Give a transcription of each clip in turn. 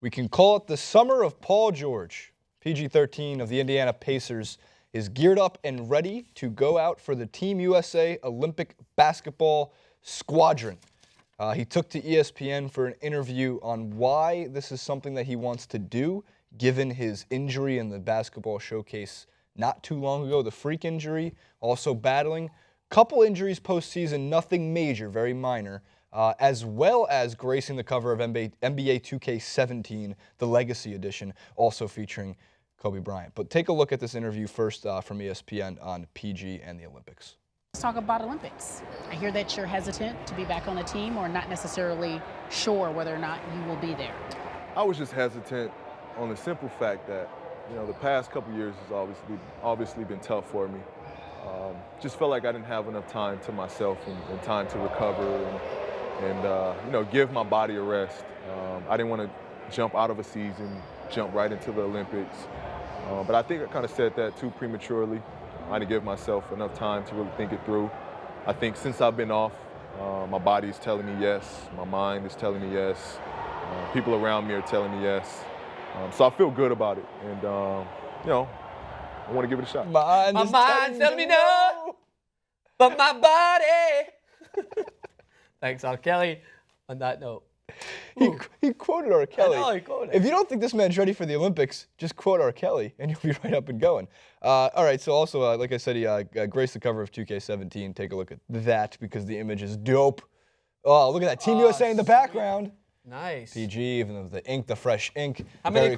We can call it the summer of Paul George. PG-13 of the Indiana Pacers is geared up and ready to go out for the Team USA Olympic basketball squadron. He took to ESPN for an interview on why this is something that he wants to do, given his injury in the basketball showcase not too long ago, the freak injury, also battling. Couple injuries postseason, nothing major, very minor, as well as gracing the cover of NBA2k17, the Legacy Edition, also featuring Kobe Bryant. But take a look at this interview first from ESPN on PG and the Olympics. Let's talk about Olympics. I hear that you're hesitant to be back on the team or not necessarily sure whether or not you will be there. I was just hesitant on the simple fact that, the past couple years has obviously been tough for me. Just felt like I didn't have enough time to myself and time to recover and give my body a rest. I didn't want to jump out of a season, jump right into the Olympics. But I think I kind of said that too prematurely. I didn't give myself enough time to really think it through. I think since I've been off, my body is telling me yes, my mind is telling me yes, people around me are telling me yes. So I feel good about it, and I want to give it a shot. My mind's telling me no, but my body. Thanks, R. Kelly. On that note. He quoted R. Kelly. I know, he quoted. If you don't think this man's ready for the Olympics, just quote R. Kelly, and you'll be right up and going. All right, so also, like I said, he graced the cover of 2K17. Take a look at that because the image is dope. Oh, look at that. Team USA in the background. Nice. PG, even with the ink, the fresh ink. How many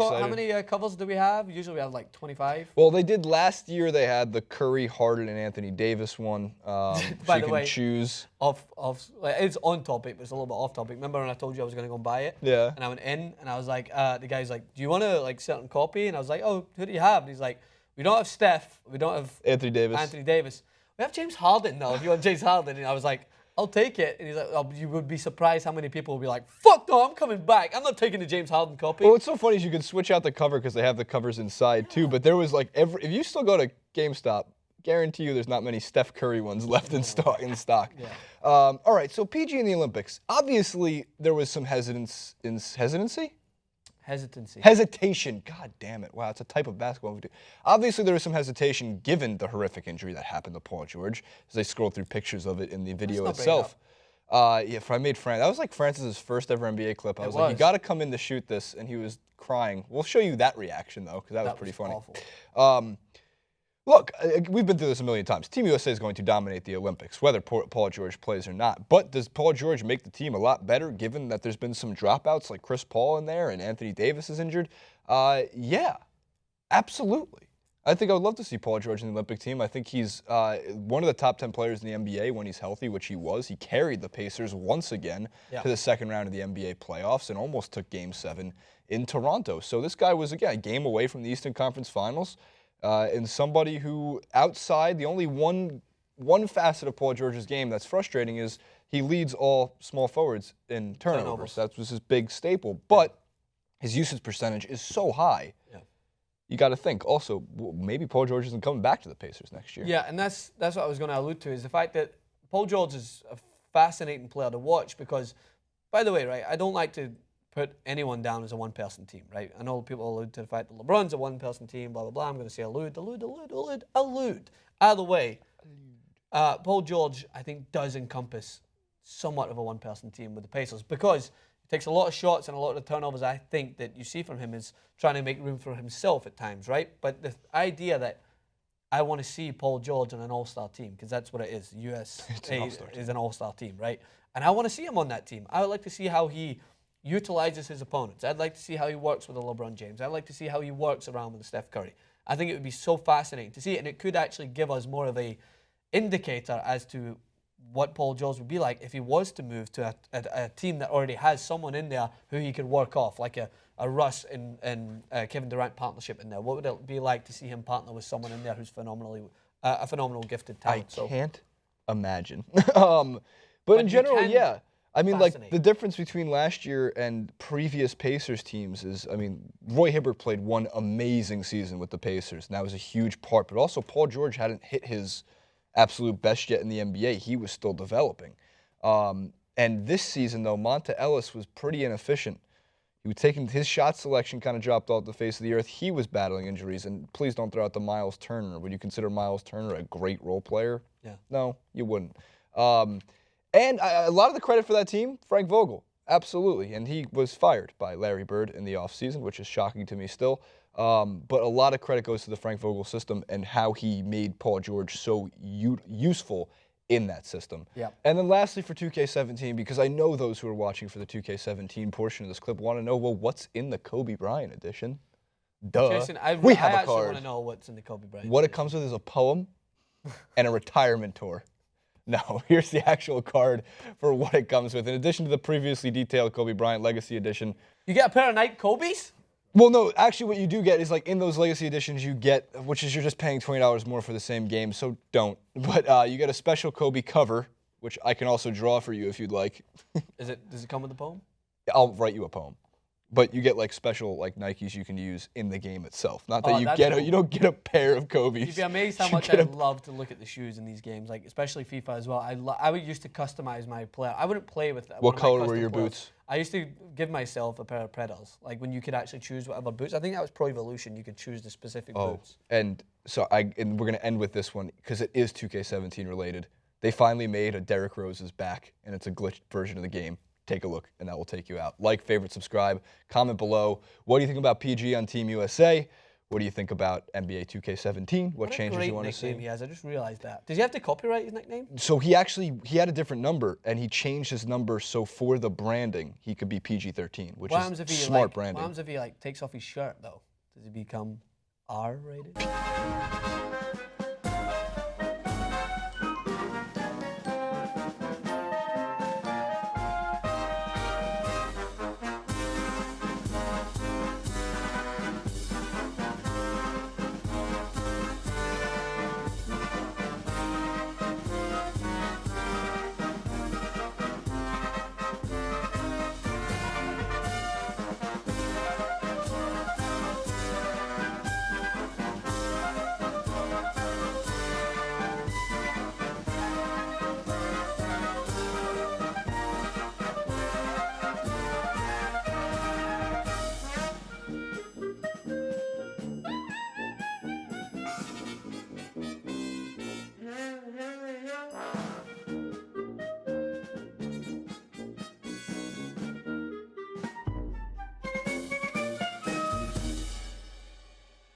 covers do we have? Usually we have like 25. Well, they did last year. They had the Curry, Harden, and Anthony Davis one. So you can choose. It's on topic, but it's a little bit off topic. Remember when I told you I was going to go and buy it? Yeah. And I went in, and I was like, the guy's like, do you want to like certain copy? And I was like, oh, who do you have? And he's like, we don't have Steph. We don't have Anthony Davis. We have James Harden though. If you want James Harden, and I was like, I'll take it. And he's like, oh, you would be surprised how many people will be like, fuck no, I'm coming back. I'm not taking the James Harden copy. Well, what's so funny is you can switch out the cover because they have the covers inside too, but there was like if you still go to GameStop, guarantee you there's not many Steph Curry ones left in stock. Yeah. All right, so PG in the Olympics. Obviously, there was some hesitation. God damn it. Wow, it's a type of basketball we do. Obviously, there was some hesitation given the horrific injury that happened to Paul George as they scrolled through pictures of it in the video itself. If I made that was like Francis's first ever NBA clip. I was like, you got to come in to shoot this, and he was crying. We'll show you that reaction, though, because that was pretty funny. Awful. Look, we've been through this a million times. Team USA is going to dominate the Olympics, whether Paul George plays or not. But does Paul George make the team a lot better, given that there's been some dropouts like Chris Paul in there and Anthony Davis is injured? Yeah, absolutely. I think I would love to see Paul George in the Olympic team. I think he's one of the top 10 players in the NBA when he's healthy, which he was. He carried the Pacers once again to the second round of the NBA playoffs and almost took Game 7 in Toronto. So this guy was, again, a game away from the Eastern Conference Finals. And somebody who, outside, the only one facet of Paul George's game that's frustrating is he leads all small forwards in turnovers. That was his big staple. But his usage percentage is so high. Yeah. You got to think, also, maybe Paul George isn't coming back to the Pacers next year. Yeah, and that's what I was going to allude to, is the fact that Paul George is a fascinating player to watch because, by the way, right, I don't like to put anyone down as a one-person team, right? I know people allude to the fact that LeBron's a one-person team, blah, blah, blah. I'm going to say allude. Either way, Paul George, I think, does encompass somewhat of a one-person team with the Pacers because he takes a lot of shots and a lot of the turnovers I think that you see from him is trying to make room for himself at times, right? But the idea that I want to see Paul George on an all-star team, because that's what it is. The US is an all-star team, right? And I want to see him on that team. I would like to see how he utilizes his opponents. I'd like to see how he works with a LeBron James. I'd like to see how he works around with a Steph Curry. I think it would be so fascinating to see it, and it could actually give us more of a indicator as to what Paul George would be like if he was to move to a team that already has someone in there who he could work off, like a Russ and Kevin Durant partnership in there. What would it be like to see him partner with someone in there who's a phenomenal gifted talent? I can't imagine. But in general, yeah. I mean, like, the difference between last year and previous Pacers teams is, I mean, Roy Hibbert played one amazing season with the Pacers, and that was a huge part. But also, Paul George hadn't hit his absolute best yet in the NBA. He was still developing. And this season, though, Monta Ellis was pretty inefficient. He was taking his shot selection kind of dropped off the face of the earth. He was battling injuries, and please don't throw out the Miles Turner. Would you consider Miles Turner a great role player? Yeah. No, you wouldn't. A lot of the credit for that team, Frank Vogel, absolutely, and he was fired by Larry Bird in the offseason, which is shocking to me still. But a lot of credit goes to the Frank Vogel system and how he made Paul George so useful in that system. Yep. And then lastly for 2K17, because I know those who are watching for the 2K17 portion of this clip want to know, well, what's in the Kobe Bryant edition? Duh. Jason, We have I a actually card. want to know what's in the Kobe Bryant. What it comes with is a poem and a retirement tour. No, here's the actual card for what it comes with. In addition to the previously detailed Kobe Bryant Legacy Edition. You get a pair of Nike Kobe's? Well, no, actually what you do get is like in those Legacy Editions you get, which is you're just paying $20 more for the same game, so don't. But you get a special Kobe cover, which I can also draw for you if you'd like. Does it come with a poem? I'll write you a poem. But you get like special like Nikes you can use in the game itself. Not that Oh, you that's get cool. you don't get a pair of Kobe's. You'd be amazed how You much get I a- love to look at the shoes in these games, like especially FIFA as well. I would used to customize my player. I wouldn't play with What one of my color were custom your players. boots? I used to give myself a pair of Predators, like when you could actually choose whatever boots. I think that was Pro Evolution. You could choose the specific boots. And so and we're gonna end with this one because it is 2K17 related. They finally made a Derrick Rose's back, and it's a glitched version of the game. Take a look, and that will take you out. Like, favorite, subscribe, comment below. What do you think about PG on Team USA? What do you think about NBA 2K17? What changes you want to see? He has. I just realized that. Does he have to copyright his nickname? So he had a different number, and he changed his number so for the branding he could be PG-13, which What happens is if he smart What branding. happens if he takes off his shirt though? Does he become R-rated?